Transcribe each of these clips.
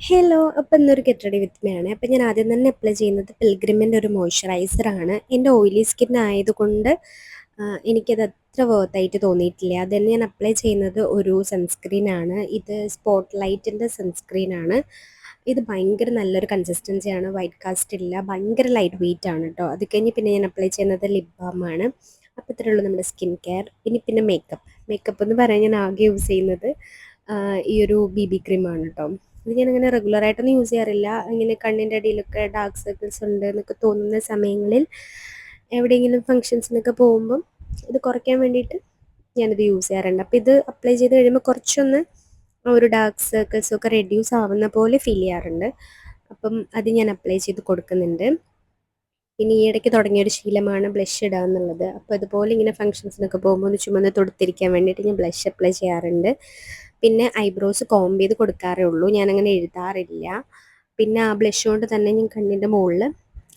Hello, അപ്പോൾ ഇന്നൊരു get ready with me ആണ്. അപ്പോൾ ഞാൻ ആദ്യം തന്നെ അപ്ലൈ ചെയ്യുന്നത് പിൽഗ്രിമിൻ്റെ ഒരു മോയ്സ്ചറൈസറാണ്. എൻ്റെ ഓയിലി സ്കിൻ ആയതുകൊണ്ട് എനിക്കത് അത്ര വർത്തായിട്ട് തോന്നിയിട്ടില്ല. അതിന് ഞാൻ അപ്ലൈ ചെയ്യുന്നത് ഒരു സൺസ്ക്രീനാണ്. ഇത് സ്പോട്ട് ലൈറ്റിൻ്റെ സൺസ്ക്രീനാണ്. ഇത് ഭയങ്കര നല്ലൊരു കൺസിസ്റ്റൻസിയാണ്, വൈറ്റ് കാസ്റ്റ് ഇല്ല, ഭയങ്കര ലൈറ്റ് വെയിറ്റ് ആണ് കേട്ടോ. അത് കഴിഞ്ഞ് പിന്നെ ഞാൻ അപ്ലൈ ചെയ്യുന്നത് ലിപ് ബാമാണ്. അപ്പോൾ ഇത്രയേ ഉള്ളൂ നമ്മുടെ സ്കിൻ കെയർ. ഇനി പിന്നെ മേക്കപ്പ് എന്ന് പറയാൻ ഞാൻ ആകെ യൂസ് ചെയ്യുന്നത് ഈ ഒരു BB ക്രീമാണ് കേട്ടോ. ഇത് ഞാനങ്ങനെ റെഗുലറായിട്ടൊന്നും യൂസ് ചെയ്യാറില്ല. ഇങ്ങനെ കണ്ണിൻ്റെ അടിയിലൊക്കെ ഡാർക്ക് സർക്കിൾസ് ഉണ്ട് എന്നൊക്കെ തോന്നുന്ന സമയങ്ങളിൽ എവിടെയെങ്കിലും ഫങ്ഷൻസിനൊക്കെ പോകുമ്പം ഇത് കുറയ്ക്കാൻ വേണ്ടിയിട്ട് ഞാനിത് യൂസ് ചെയ്യാറുണ്ട്. അപ്പോൾ ഇത് അപ്ലൈ ചെയ്ത് കഴിയുമ്പോൾ കുറച്ചൊന്ന് ആ ഒരു ഡാർക്ക് സർക്കിൾസൊക്കെ റെഡ്യൂസ് ആവുന്ന പോലെ ഫീൽ ചെയ്യാറുണ്ട്. അപ്പം അത് ഞാൻ അപ്ലൈ ചെയ്ത് കൊടുക്കുന്നുണ്ട്. പിന്നെ ഈ ഇടയ്ക്ക് തുടങ്ങിയൊരു ശീലമാണ് ബ്ലഷ് ഇടുക എന്നുള്ളത്. അപ്പോൾ അതുപോലെ ഇങ്ങനെ ഫങ്ഷൻസിനൊക്കെ പോകുമ്പോൾ ഒന്ന് ചുമന്ന് തൊടുത്തിരിക്കാൻ വേണ്ടിയിട്ട് ഞാൻ ബ്ലഷ് അപ്ലൈ ചെയ്യാറുണ്ട്. പിന്നെ ഐബ്രോസ് കോംബ് ചെയ്ത് കൊടുക്കാറേ ഉള്ളൂ, ഞാനങ്ങനെ എഴുതാറില്ല. പിന്നെ ആ ബ്ലഷ് കൊണ്ട് തന്നെ ഞാൻ കണ്ണിൻ്റെ മുകളിൽ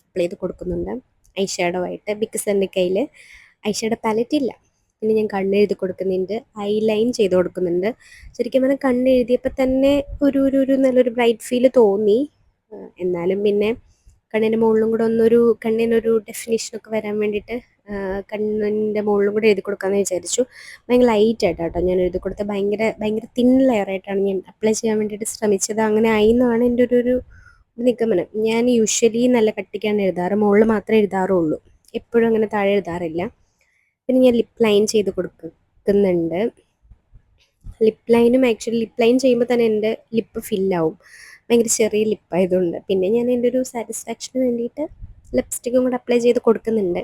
അപ്ലൈ ചെയ്ത് കൊടുക്കുന്നുണ്ട് ഐ ഷാഡോ ആയിട്ട്. ബിക്കോസ് എൻ്റെ കയ്യിൽ ഐ ഷാഡോ പാലറ്റ് ഇല്ല. പിന്നെ ഞാൻ കണ്ണെഴുതി കൊടുക്കുന്നുണ്ട്, ഐ ലൈൻ ചെയ്ത് കൊടുക്കുന്നുണ്ട്. ശരിക്കും പറഞ്ഞാൽ കണ്ണെഴുതിയപ്പോൾ തന്നെ ഒരു നല്ലൊരു ബ്രൈറ്റ് ഫീല് തോന്നി. എന്നാലും പിന്നെ കണ്ണിൻ്റെ മുകളിലും കൂടെ കണ്ണിനൊരു ഡെഫിനേഷനൊക്കെ വരാൻ വേണ്ടിയിട്ട് കണ്ണിൻ്റെ മുകളിലും കൂടെ എഴുതി കൊടുക്കാമെന്ന് വിചാരിച്ചു. ഭയങ്കര ലൈറ്റായിട്ടാണ് കേട്ടോ ഞാൻ എഴുതി കൊടുത്തത്. ഭയങ്കര ഭയങ്കര തിൻ ലെയറായിട്ടാണ് ഞാൻ അപ്ലൈ ചെയ്യാൻ വേണ്ടിയിട്ട് ശ്രമിച്ചത്. അങ്ങനെ ആയി എന്നാണ് എൻ്റെ ഒരു നിഗമനം. ഞാൻ യൂഷ്വലി നല്ല കട്ടിക്കാണ് എഴുതാറ്, മുകളിൽ മാത്രമേ എഴുതാറുള്ളൂ, എപ്പോഴും അങ്ങനെ താഴെ എഴുതാറില്ല. പിന്നെ ഞാൻ ലിപ്പ് ലൈൻ ചെയ്ത് കൊടുക്കുന്നുണ്ട്. ലിപ്പ് ലൈൻ ചെയ്യുമ്പോൾ തന്നെ എൻ്റെ ലിപ്പ് ഫില്ലാവും, ഭയങ്കര ചെറിയ ലിപ്പായതുകൊണ്ട്. പിന്നെ ഞാൻ എൻ്റെ ഒരു സാറ്റിസ്ഫാക്ഷന് വേണ്ടിയിട്ട് ലിപ്സ്റ്റിക്കും കൂടെ അപ്ലൈ ചെയ്ത് കൊടുക്കുന്നുണ്ട്.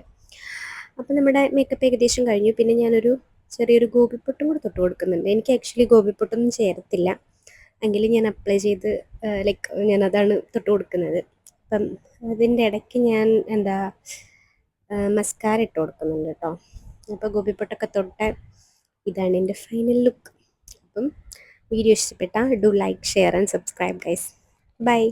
അപ്പോൾ നമ്മുടെ മേക്കപ്പ് ഏകദേശം കഴിഞ്ഞു. പിന്നെ ഞാനൊരു ചെറിയൊരു ഗോപിപ്പൊട്ടും കൂടെ തൊട്ട് കൊടുക്കുന്നുണ്ട്. എനിക്ക് ആക്ച്വലി ഗോപിപ്പൊട്ടൊന്നും ചേരത്തില്ല, എങ്കിലും ഞാൻ അപ്ലൈ ചെയ്ത് ഞാനതാണ് തൊട്ട് കൊടുക്കുന്നത്. അപ്പം അതിൻ്റെ ഇടയ്ക്ക് ഞാൻ മസ്കാര ഇട്ട് കൊടുക്കുന്നുണ്ട് കേട്ടോ. അപ്പോൾ ഗോപിപ്പൊട്ടൊക്കെ തൊട്ട് ഇതാണ് എൻ്റെ ഫൈനൽ ലുക്ക്. അപ്പം വീഡിയോ ഇഷ്ടപ്പെട്ടാൽ do like, share and subscribe guys. By.